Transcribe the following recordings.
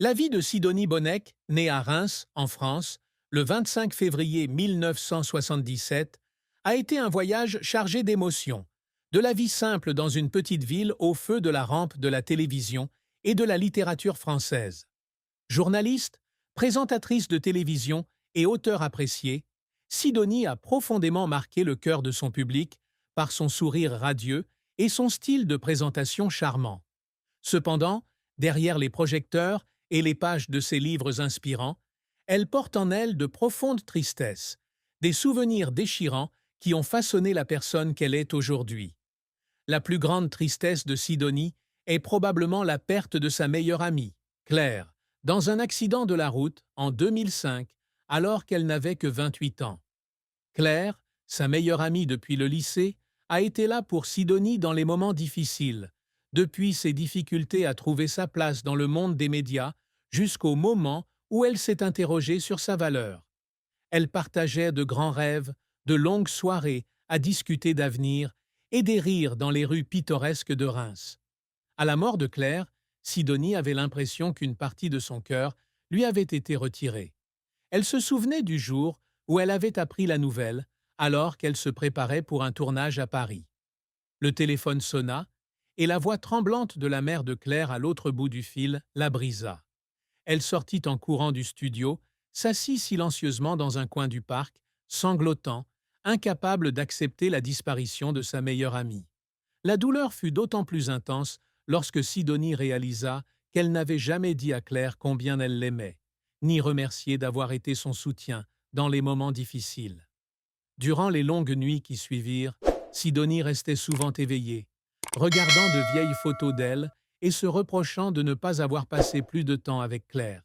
La vie de Sidonie Bonnec, née à Reims, en France, le 25 février 1977, a été un voyage chargé d'émotions, de la vie simple dans une petite ville au feu de la rampe de la télévision et de la littérature française. Journaliste, présentatrice de télévision et auteure appréciée, Sidonie a profondément marqué le cœur de son public par son sourire radieux et son style de présentation charmant. Cependant, derrière les projecteurs et les pages de ses livres inspirants, elle porte en elle de profondes tristesses, des souvenirs déchirants qui ont façonné la personne qu'elle est aujourd'hui. La plus grande tristesse de Sidonie est probablement la perte de sa meilleure amie, Claire, dans un accident de la route en 2005, alors qu'elle n'avait que 28 ans. Claire, sa meilleure amie depuis le lycée, a été là pour Sidonie dans les moments difficiles, depuis ses difficultés à trouver sa place dans le monde des médias jusqu'au moment où elle s'est interrogée sur sa valeur. Elle partageait de grands rêves, de longues soirées à discuter d'avenir et des rires dans les rues pittoresques de Reims. À la mort de Claire, Sidonie avait l'impression qu'une partie de son cœur lui avait été retirée. Elle se souvenait du jour où elle avait appris la nouvelle, alors qu'elle se préparait pour un tournage à Paris. Le téléphone sonna, et la voix tremblante de la mère de Claire à l'autre bout du fil la brisa. Elle sortit en courant du studio, s'assit silencieusement dans un coin du parc, sanglotant, incapable d'accepter la disparition de sa meilleure amie. La douleur fut d'autant plus intense lorsque Sidonie réalisa qu'elle n'avait jamais dit à Claire combien elle l'aimait, ni remercié d'avoir été son soutien dans les moments difficiles. Durant les longues nuits qui suivirent, Sidonie restait souvent éveillée, regardant de vieilles photos d'elle et se reprochant de ne pas avoir passé plus de temps avec Claire.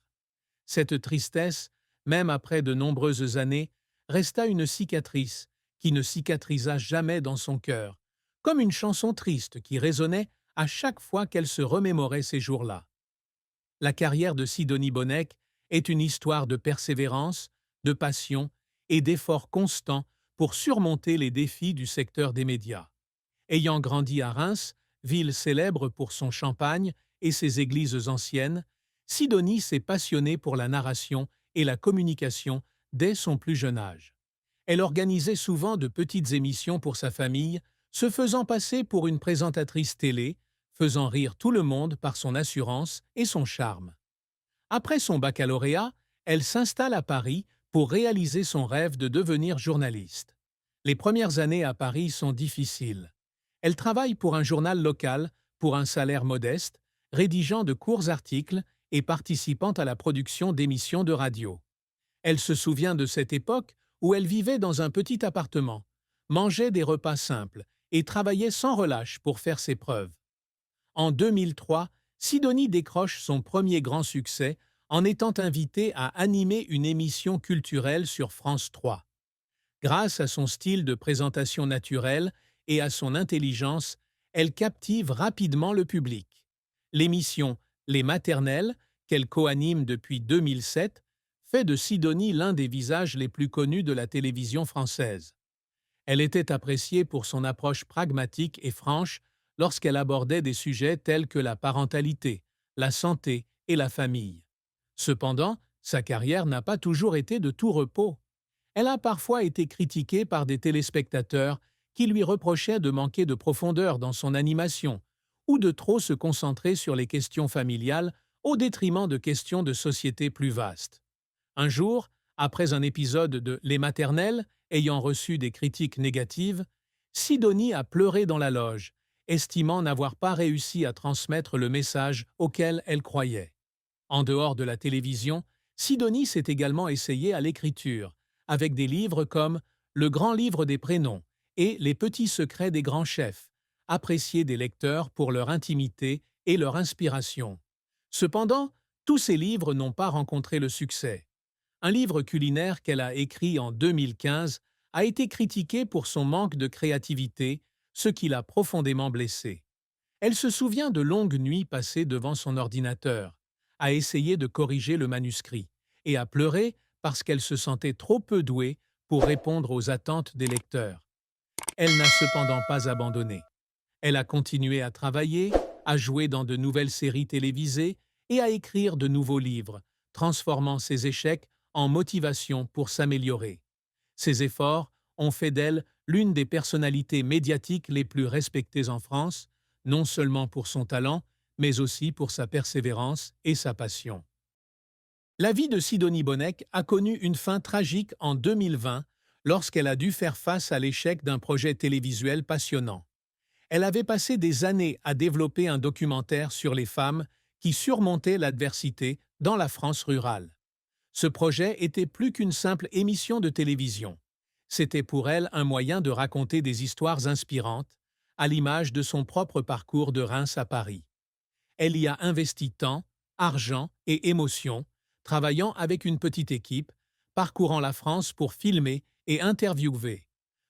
Cette tristesse, même après de nombreuses années, resta une cicatrice qui ne cicatrisa jamais dans son cœur, comme une chanson triste qui résonnait à chaque fois qu'elle se remémorait ces jours-là. La carrière de Sidonie Bonnec est une histoire de persévérance, de passion et d'efforts constants pour surmonter les défis du secteur des médias. Ayant grandi à Reims, ville célèbre pour son champagne et ses églises anciennes, Sidonie s'est passionnée pour la narration et la communication dès son plus jeune âge. Elle organisait souvent de petites émissions pour sa famille, se faisant passer pour une présentatrice télé, faisant rire tout le monde par son assurance et son charme. Après son baccalauréat, elle s'installe à Paris pour réaliser son rêve de devenir journaliste. Les premières années à Paris sont difficiles. Elle travaille pour un journal local pour un salaire modeste, rédigeant de courts articles et participant à la production d'émissions de radio. Elle se souvient de cette époque où elle vivait dans un petit appartement, mangeait des repas simples et travaillait sans relâche pour faire ses preuves. En 2003, Sidonie décroche son premier grand succès en étant invitée à animer une émission culturelle sur France 3. Grâce à son style de présentation naturel et à son intelligence, elle captive rapidement le public. L'émission Les Maternelles, qu'elle co-anime depuis 2007, fait de Sidonie l'un des visages les plus connus de la télévision française. Elle était appréciée pour son approche pragmatique et franche lorsqu'elle abordait des sujets tels que la parentalité, la santé et la famille. Cependant, sa carrière n'a pas toujours été de tout repos. Elle a parfois été critiquée par des téléspectateurs qui lui reprochaient de manquer de profondeur dans son animation ou de trop se concentrer sur les questions familiales au détriment de questions de société plus vastes. Un jour, après un épisode de Les Maternelles ayant reçu des critiques négatives, Sidonie a pleuré dans la loge, estimant n'avoir pas réussi à transmettre le message auquel elle croyait. En dehors de la télévision, Sidonie s'est également essayée à l'écriture, avec des livres comme Le grand livre des prénoms et Les petits secrets des grands chefs, appréciés des lecteurs pour leur intimité et leur inspiration. Cependant, tous ces livres n'ont pas rencontré le succès. Un livre culinaire qu'elle a écrit en 2015 a été critiqué pour son manque de créativité, ce qui l'a profondément blessée. Elle se souvient de longues nuits passées devant son ordinateur, a essayé de corriger le manuscrit et a pleuré parce qu'elle se sentait trop peu douée pour répondre aux attentes des lecteurs. Elle n'a cependant pas abandonné. Elle a continué à travailler, à jouer dans de nouvelles séries télévisées et à écrire de nouveaux livres, transformant ses échecs en motivation pour s'améliorer. Ses efforts ont fait d'elle l'une des personnalités médiatiques les plus respectées en France, non seulement pour son talent, mais aussi pour sa persévérance et sa passion. La vie de Sidonie Bonnec a connu une fin tragique en 2020 lorsqu'elle a dû faire face à l'échec d'un projet télévisuel passionnant. Elle avait passé des années à développer un documentaire sur les femmes qui surmontaient l'adversité dans la France rurale. Ce projet était plus qu'une simple émission de télévision. C'était pour elle un moyen de raconter des histoires inspirantes, à l'image de son propre parcours de Reims à Paris. Elle y a investi temps, argent et émotion, travaillant avec une petite équipe, parcourant la France pour filmer et interviewer.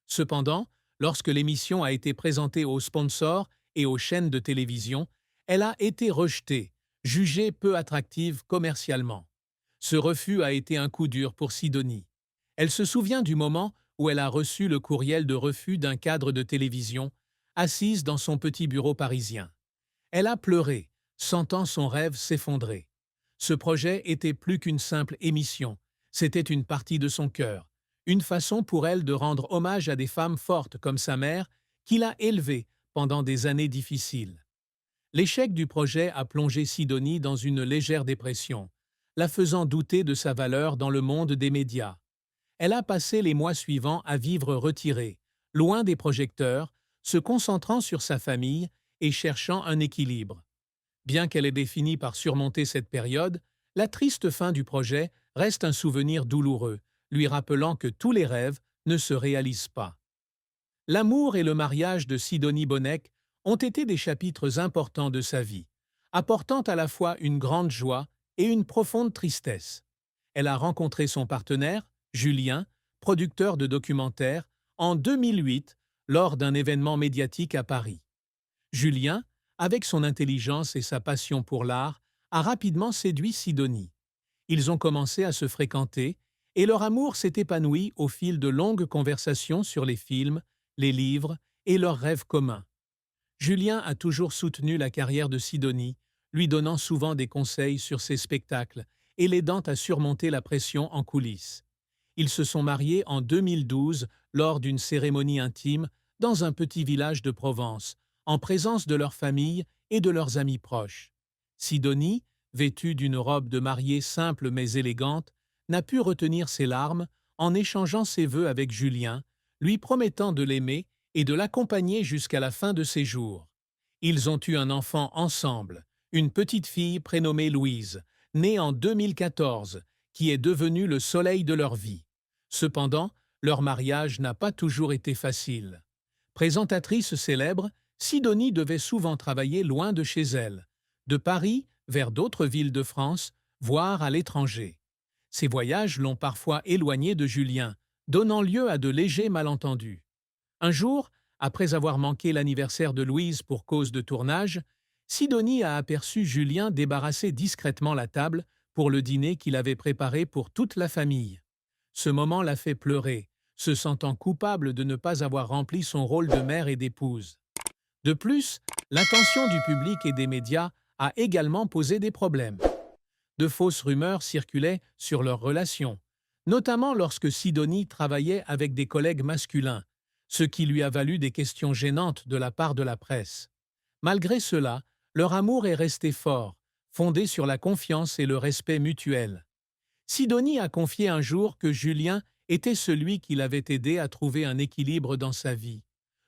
Cependant, lorsque l'émission a été présentée aux sponsors et aux chaînes de télévision, elle a été rejetée, jugée peu attractive commercialement. Ce refus a été un coup dur pour Sidonie. Elle se souvient du moment où elle a reçu le courriel de refus d'un cadre de télévision, assise dans son petit bureau parisien. Elle a pleuré, sentant son rêve s'effondrer. Ce projet était plus qu'une simple émission, c'était une partie de son cœur, une façon pour elle de rendre hommage à des femmes fortes comme sa mère, qui l'a élevée pendant des années difficiles. L'échec du projet a plongé Sidonie dans une légère dépression, la faisant douter de sa valeur dans le monde des médias. Elle a passé les mois suivants à vivre retirée, loin des projecteurs, se concentrant sur sa famille et cherchant un équilibre. Bien qu'elle ait défini par surmonter cette période, la triste fin du projet reste un souvenir douloureux, lui rappelant que tous les rêves ne se réalisent pas. L'amour et le mariage de Sidonie Bonnec ont été des chapitres importants de sa vie, apportant à la fois une grande joie et une profonde tristesse. Elle a rencontré son partenaire, Julien, producteur de documentaires, en 2008 lors d'un événement médiatique à Paris. Julien, avec son intelligence et sa passion pour l'art, a rapidement séduit Sidonie. Ils ont commencé à se fréquenter et leur amour s'est épanoui au fil de longues conversations sur les films, les livres et leurs rêves communs. Julien a toujours soutenu la carrière de Sidonie, lui donnant souvent des conseils sur ses spectacles et l'aidant à surmonter la pression en coulisses. Ils se sont mariés en 2012 lors d'une cérémonie intime dans un petit village de Provence, en présence de leur famille et de leurs amis proches. Sidonie, vêtue d'une robe de mariée simple mais élégante, n'a pu retenir ses larmes en échangeant ses vœux avec Julien, lui promettant de l'aimer et de l'accompagner jusqu'à la fin de ses jours. Ils ont eu un enfant ensemble, une petite fille prénommée Louise, née en 2014, qui est devenue le soleil de leur vie. Cependant, leur mariage n'a pas toujours été facile. Présentatrice célèbre, Sidonie devait souvent travailler loin de chez elle, de Paris vers d'autres villes de France, voire à l'étranger. Ces voyages l'ont parfois éloignée de Julien, donnant lieu à de légers malentendus. Un jour, après avoir manqué l'anniversaire de Louise pour cause de tournage, Sidonie a aperçu Julien débarrasser discrètement la table pour le dîner qu'il avait préparé pour toute la famille. Ce moment l'a fait pleurer, se sentant coupable de ne pas avoir rempli son rôle de mère et d'épouse. De plus, l'attention du public et des médias a également posé des problèmes. De fausses rumeurs circulaient sur leur relation, notamment lorsque Sidonie travaillait avec des collègues masculins, ce qui lui a valu des questions gênantes de la part de la presse. Malgré cela, leur amour est resté fort, fondé sur la confiance et le respect mutuel. Sidonie a confié un jour que Julien était celui qui l'avait aidé à trouver un équilibre dans sa vie,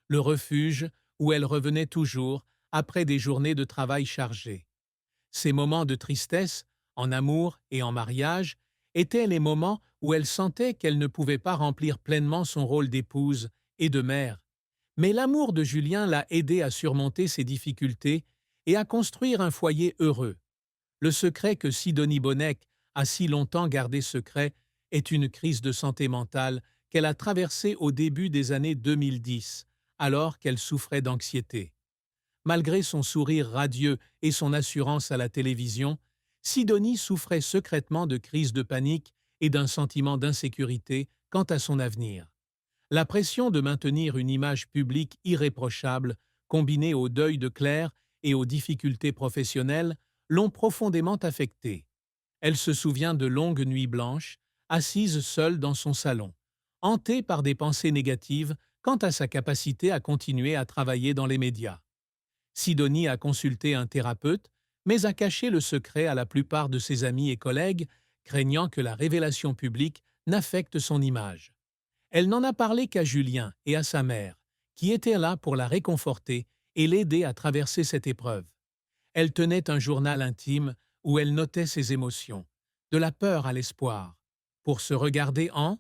le refuge où elle revenait toujours après des journées de travail chargées. Ces moments de tristesse, en amour et en mariage, étaient les moments où elle sentait qu'elle ne pouvait pas remplir pleinement son rôle d'épouse et de mère. Mais l'amour de Julien l'a aidée à surmonter ces difficultés et à construire un foyer heureux. Le secret que Sidonie Bonnec a si longtemps gardé secret est une crise de santé mentale qu'elle a traversée au début des années 2010, alors qu'elle souffrait d'anxiété. Malgré son sourire radieux et son assurance à la télévision, Sidonie souffrait secrètement de crises de panique et d'un sentiment d'insécurité quant à son avenir. La pression de maintenir une image publique irréprochable, combinée au deuil de Claire et aux difficultés professionnelles, l'ont profondément affectée. Elle se souvient de longues nuits blanches, assise seule dans son salon, hantée par des pensées négatives quant à sa capacité à continuer à travailler dans les médias. Sidonie a consulté un thérapeute, mais a caché le secret à la plupart de ses amis et collègues, craignant que la révélation publique n'affecte son image. Elle n'en a parlé qu'à Julien et à sa mère, qui étaient là pour la réconforter et l'aider à traverser cette épreuve. Elle tenait un journal intime où elle notait ses émotions, de la peur à l'espoir, pour se regarder en